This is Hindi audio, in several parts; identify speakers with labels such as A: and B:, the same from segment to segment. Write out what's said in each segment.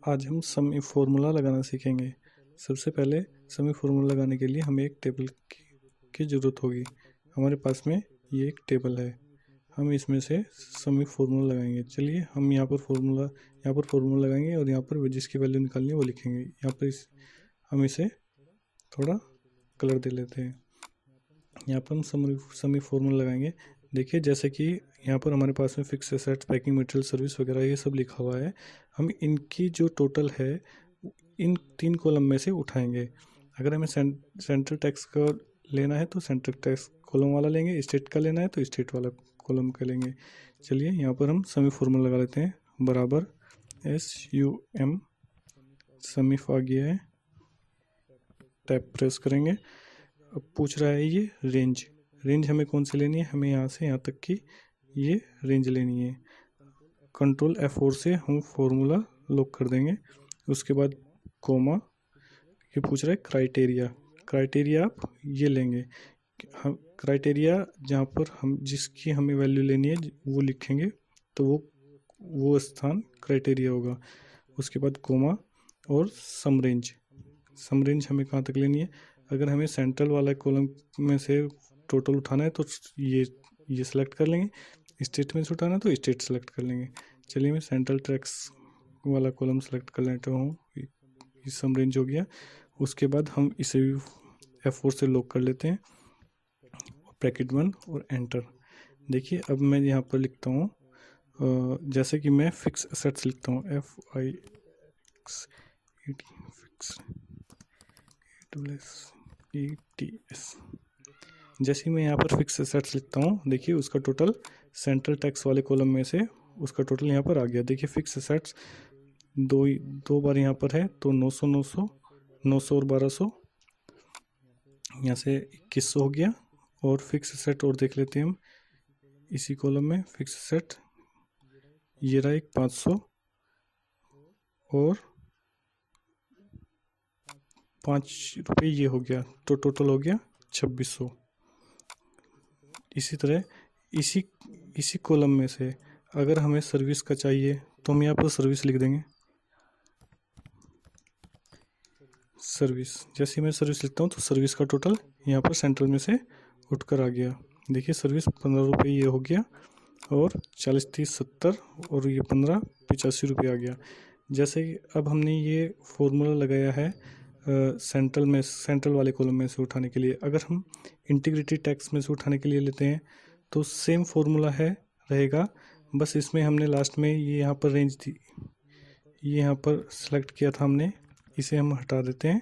A: आज हम समी फार्मूला लगाना सीखेंगे। सबसे पहले समी फार्मूला लगाने के लिए हमें एक टेबल की ज़रूरत होगी। हमारे पास में ये एक टेबल है, हम इसमें से समी फार्मूला लगाएंगे। चलिए हम यहाँ पर फार्मूला लगाएंगे और यहाँ पर जिसकी वैल्यू निकालनी है वो लिखेंगे। यहाँ पर हम इसे थोड़ा कलर दे लेते हैं। यहाँ पर हम समी फार्मूला लगाएंगे। देखिए जैसे कि यहाँ पर हमारे पास में fix assets, packing material, service वगैरह ये सब लिखा हुआ है। हम इनकी जो टोटल है इन 3 कॉलम में से उठाएंगे। अगर हमें सेंट्रल टैक्स का लेना है तो सेंट्रल टैक्स कॉलम वाला लेंगे, स्टेट का लेना है तो स्टेट वाला कॉलम का लेंगे। चलिए यहाँ पर हम समी फार्मूला लगा लेते हैं। बराबर SUM, समीफ आ गया है, टैब प्रेस करेंगे। अब पूछ रहा है ये रेंज हमें कौन सी लेनी है, हमें यहाँ से यहाँ तक की ये रेंज लेनी है। कंट्रोल F4 से हम फार्मूला लॉक कर देंगे। उसके बाद कोमा, ये पूछ रहा है क्राइटेरिया आप ये लेंगे। हम क्राइटेरिया जहाँ पर हम जिसकी हमें वैल्यू लेनी है वो लिखेंगे तो वो स्थान क्राइटेरिया होगा। उसके बाद कोमा और सम रेंज हमें कहाँ तक लेनी है। अगर हमें सेंट्रल वाला कॉलम में से टोटल उठाना है तो ये सिलेक्ट कर लेंगे, स्टेट में से उठाना है तो स्टेट सेलेक्ट कर लेंगे। चलिए मैं सेंट्रल टैक्स वाला कॉलम सेलेक्ट कर लेता हूँ, ये सम रेंज हो गया। उसके बाद हम इसे भी F4 से लॉक कर लेते हैं, ब्रैकेट 1 और एंटर। देखिए अब मैं यहाँ पर लिखता हूँ जैसे कि मैं फिक्स एसेट्स लिखता हूँ, FIX ETS। जैसे ही मैं यहाँ पर फिक्स एसेट्स लिखता हूँ, देखिए उसका टोटल सेंट्रल टैक्स वाले कॉलम में से उसका टोटल यहाँ पर आ गया। देखिए फिक्स एसेट्स दो बार यहाँ पर है तो 900 और 1200, यहाँ से 2100 हो गया। और फिक्स एसेट और देख लेते हैं हम इसी कॉलम में। फिक्स एसेट ये रहा एक 500 और 5 रुपये ये हो गया, तो टोटल हो गया 2600। इसी तरह इसी कॉलम में से अगर हमें सर्विस का चाहिए तो हम यहाँ पर सर्विस लिख देंगे। सर्विस, जैसे मैं सर्विस लिखता हूँ तो सर्विस का टोटल यहाँ पर सेंट्रल में से उठकर आ गया। देखिए सर्विस 15 रुपये ये हो गया और 40 30 70 और ये 15 85 रुपये आ गया। जैसे कि अब हमने ये फार्मूला लगाया है सेंट्रल वाले कॉलम में से उठाने के लिए। अगर हम इंटीग्रेटेड टैक्स में से उठाने के लिए लेते हैं तो सेम फार्मूला रहेगा, बस इसमें हमने लास्ट में ये यहाँ पर रेंज थी, ये यहाँ पर सेलेक्ट किया था हमने, इसे हम हटा देते हैं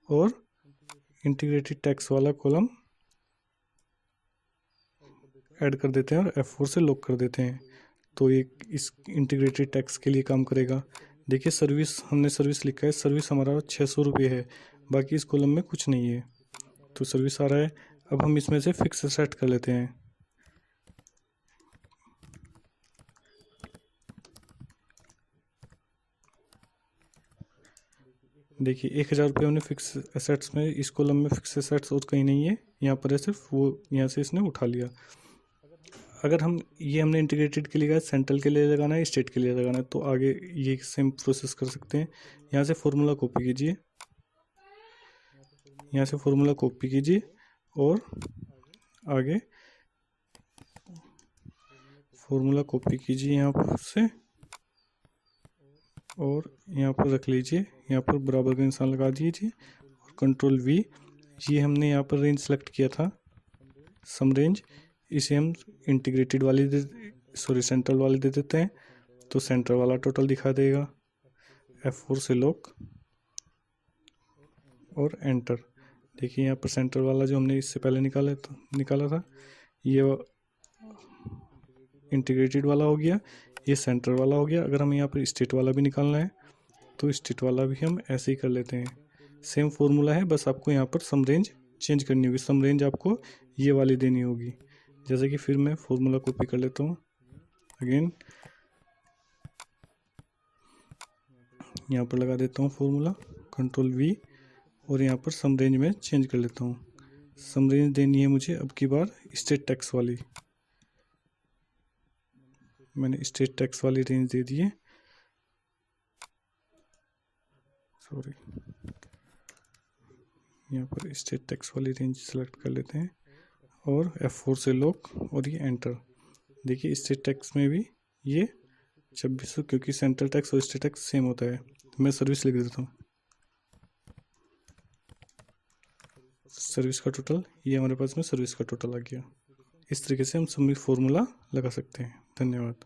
A: और इंटीग्रेटेड टैक्स वाला कॉलम ऐड कर देते हैं और F4 से लॉक कर देते हैं। तो ये इस इंटीग्रेटेड टैक्स के लिए काम करेगा। देखिए हमने सर्विस लिखा है, सर्विस हमारा 600 रुपये है, बाकी इस कॉलम में कुछ नहीं है तो सर्विस आ रहा है। अब हम इसमें से फिक्स सेट कर लेते हैं। देखिए 1000 रुपये हमने फिक्स एसेट्स में, इस कॉलम में फिक्स एसेट्स और कहीं नहीं है, यहाँ पर है सिर्फ वो, यहाँ से इसने उठा लिया। अगर हमने इंटीग्रेटेड के लिए कहा, सेंट्रल के लिए लगाना है, स्टेट के लिए लगाना है, तो आगे ये सेम प्रोसेस कर सकते हैं। यहाँ से फार्मूला कॉपी कीजिए, यहाँ से फार्मूला कॉपी कीजिए और आगे फार्मूला कॉपी कीजिए यहाँ से और यहाँ पर रख लीजिए, यहाँ पर बराबर का निशान लगा दीजिए और कंट्रोल V। ये हमने यहाँ पर रेंज सेलेक्ट किया था सम रेंज, इसे हम इंटीग्रेटेड वाली सेंट्रल वाली दे देते हैं तो सेंट्रल वाला टोटल दिखा देगा। F4 से लॉक और एंटर। देखिए यहाँ पर सेंट्रल वाला जो हमने इससे पहले निकाला था ये इंटीग्रेटेड वाला हो गया, ये सेंट्रल वाला हो गया। अगर हमें यहाँ पर स्टेट वाला भी निकालना है तो स्टेट वाला भी हम ऐसे ही कर लेते हैं। सेम फॉर्मूला है, बस आपको यहाँ पर सम रेंज चेंज करनी होगी। सम रेंज आपको ये वाली देनी होगी। जैसे कि फिर मैं फॉर्मूला कॉपी कर लेता हूँ, अगेन यहाँ पर लगा देता हूँ फॉर्मूला, कंट्रोल V और यहाँ पर सम रेंज में चेंज कर लेता हूँ। सम रेंज देनी है मुझे अब की बार स्टेट टैक्स वाली, मैंने स्टेट टैक्स वाली रेंज दे दी है। सॉरी, यहाँ पर स्टेट टैक्स वाली रेंज सेलेक्ट कर लेते हैं और F4 से लॉक और ये एंटर। देखिए स्टेट टैक्स में भी ये 2600, क्योंकि सेंट्रल टैक्स और स्टेट टैक्स सेम होता है। तो मैं सर्विस लिख देता हूँ, सर्विस का टोटल, ये हमारे पास में सर्विस का टोटल आ गया। इस तरीके से हम समी फॉर्मूला लगा सकते हैं। धन्यवाद।